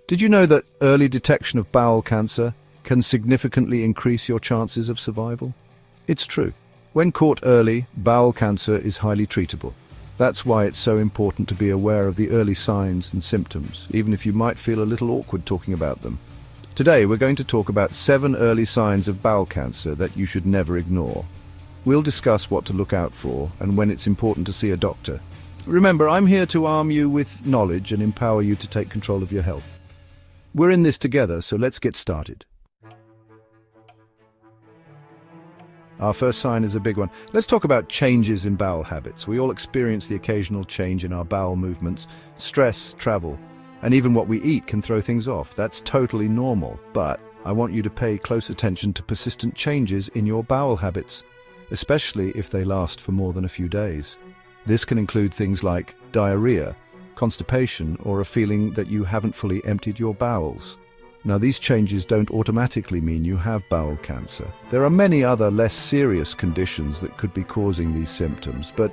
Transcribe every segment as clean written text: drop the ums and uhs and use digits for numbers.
Did you know that early detection of bowel cancer can significantly increase your chances of survival? It's true. When caught early, bowel cancer is highly treatable. That's why it's so important to be aware of the early signs and symptoms, even if you might feel a little awkward talking about them. Today, we're going to talk about 7 early signs of bowel cancer that you should never ignore. We'll discuss what to look out for and when it's important to see a doctor. Remember, I'm here to arm you with knowledge and empower you to take control of your health. We're in this together, so let's get started. Our first sign is a big one. Let's talk about changes in bowel habits. We all experience the occasional change in our bowel movements. Stress, travel, and even what we eat can throw things off. That's totally normal, but I want you to pay close attention to persistent changes in your bowel habits, especially if they last for more than a few days. This can include things like diarrhea, constipation, or a feeling that you haven't fully emptied your bowels. Now, these changes don't automatically mean you have bowel cancer. There are many other less serious conditions that could be causing these symptoms, but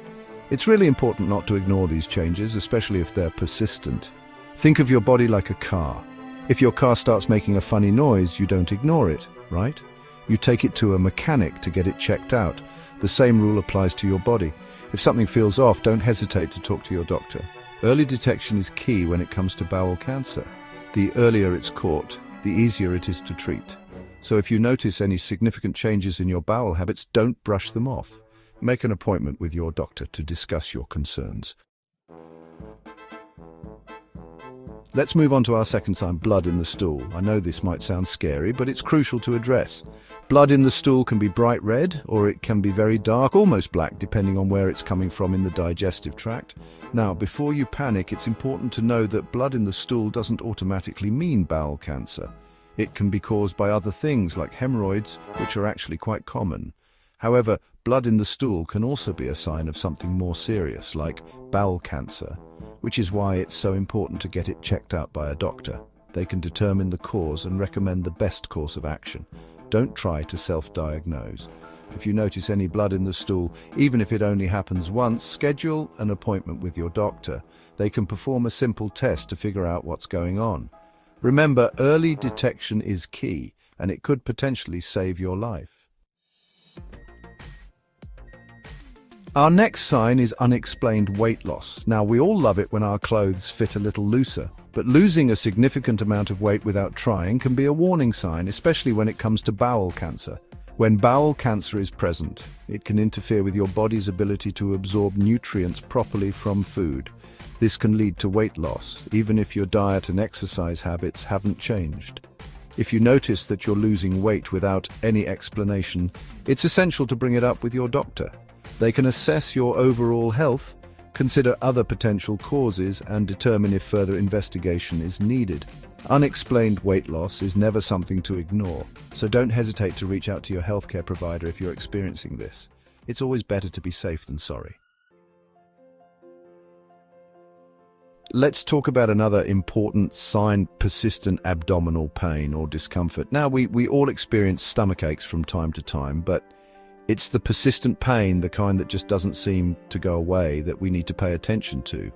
it's really important not to ignore these changes, especially if they're persistent. Think of your body like a car. If your car starts making a funny noise, you don't ignore it, right? You take it to a mechanic to get it checked out. The same rule applies to your body. If something feels off, don't hesitate to talk to your doctor. Early detection is key when it comes to bowel cancer. The earlier it's caught, the easier it is to treat. So if you notice any significant changes in your bowel habits, don't brush them off. Make an appointment with your doctor to discuss your concerns. Let's move on to our second sign, blood in the stool. I know this might sound scary, but it's crucial to address. Blood in the stool can be bright red, or it can be very dark, almost black, depending on where it's coming from in the digestive tract. Now, before you panic, it's important to know that blood in the stool doesn't automatically mean bowel cancer. It can be caused by other things like hemorrhoids, which are actually quite common. However, blood in the stool can also be a sign of something more serious, like bowel cancer, which is why it's so important to get it checked out by a doctor. They can determine the cause and recommend the best course of action. Don't try to self-diagnose. If you notice any blood in the stool, even if it only happens once, schedule an appointment with your doctor. They can perform a simple test to figure out what's going on. Remember, early detection is key, and it could potentially save your life. Our next sign is unexplained weight loss. Now, we all love it when our clothes fit a little looser, but losing a significant amount of weight without trying can be a warning sign, especially when it comes to bowel cancer. When bowel cancer is present, it can interfere with your body's ability to absorb nutrients properly from food. This can lead to weight loss, even if your diet and exercise habits haven't changed. If you notice that you're losing weight without any explanation, it's essential to bring it up with your doctor. They can assess your overall health, consider other potential causes, and determine if further investigation is needed. Unexplained weight loss is never something to ignore, so don't hesitate to reach out to your healthcare provider if you're experiencing this. It's always better to be safe than sorry. Let's talk about another important sign, persistent abdominal pain or discomfort. Now, we all experience stomach aches from time to time, but it's the persistent pain, the kind that just doesn't seem to go away, that we need to pay attention to.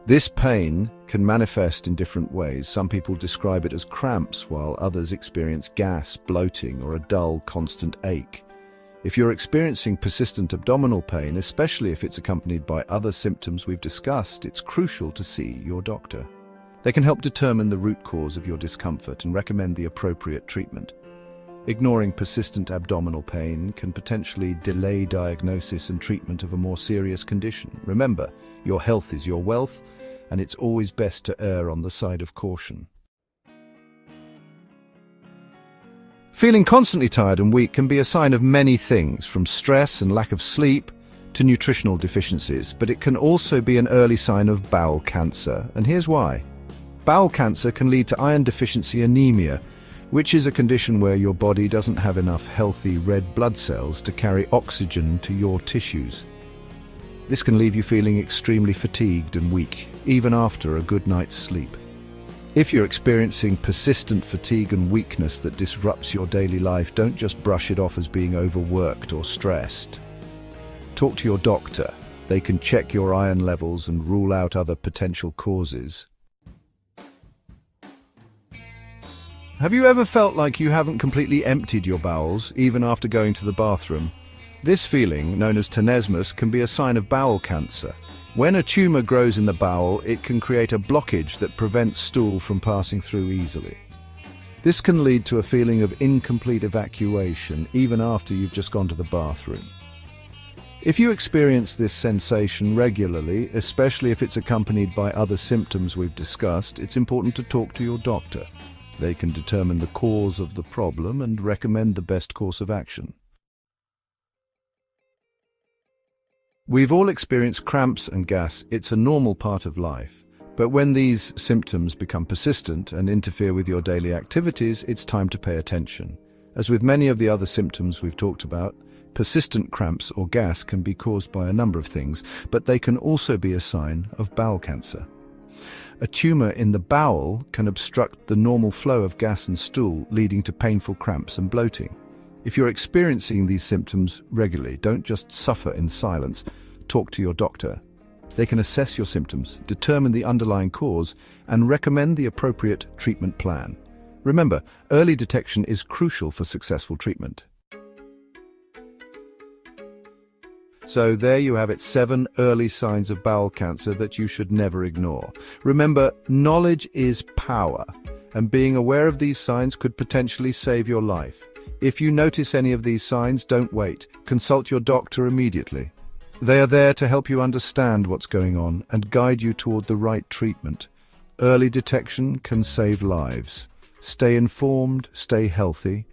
This pain can manifest in different ways. Some people describe it as cramps, while others experience gas, bloating, or a dull, constant ache. If you're experiencing persistent abdominal pain, especially if it's accompanied by other symptoms we've discussed, it's crucial to see your doctor. They can help determine the root cause of your discomfort and recommend the appropriate treatment. Ignoring persistent abdominal pain can potentially delay diagnosis and treatment of a more serious condition. Remember, your health is your wealth, and it's always best to err on the side of caution. Feeling constantly tired and weak can be a sign of many things, from stress and lack of sleep to nutritional deficiencies, but it can also be an early sign of bowel cancer, and here's why. Bowel cancer can lead to iron deficiency anemia, which is a condition where your body doesn't have enough healthy red blood cells to carry oxygen to your tissues. This can leave you feeling extremely fatigued and weak, even after a good night's sleep. If you're experiencing persistent fatigue and weakness that disrupts your daily life, don't just brush it off as being overworked or stressed. Talk to your doctor. They can check your iron levels and rule out other potential causes. Have you ever felt like you haven't completely emptied your bowels, even after going to the bathroom? This feeling, known as tenesmus, can be a sign of bowel cancer. When a tumor grows in the bowel, it can create a blockage that prevents stool from passing through easily. This can lead to a feeling of incomplete evacuation, even after you've just gone to the bathroom. If you experience this sensation regularly, especially if it's accompanied by other symptoms we've discussed, it's important to talk to your doctor. They can determine the cause of the problem and recommend the best course of action. We've all experienced cramps and gas. It's a normal part of life. But when these symptoms become persistent and interfere with your daily activities, it's time to pay attention. As with many of the other symptoms we've talked about, persistent cramps or gas can be caused by a number of things, but they can also be a sign of bowel cancer. A tumor in the bowel can obstruct the normal flow of gas and stool, leading to painful cramps and bloating. If you're experiencing these symptoms regularly, don't just suffer in silence. Talk to your doctor. They can assess your symptoms, determine the underlying cause, and recommend the appropriate treatment plan. Remember, early detection is crucial for successful treatment. So there you have it, 7 early signs of bowel cancer that you should never ignore. Remember, knowledge is power, and being aware of these signs could potentially save your life. If you notice any of these signs, don't wait. Consult your doctor immediately. They are there to help you understand what's going on and guide you toward the right treatment. Early detection can save lives. Stay informed, stay healthy,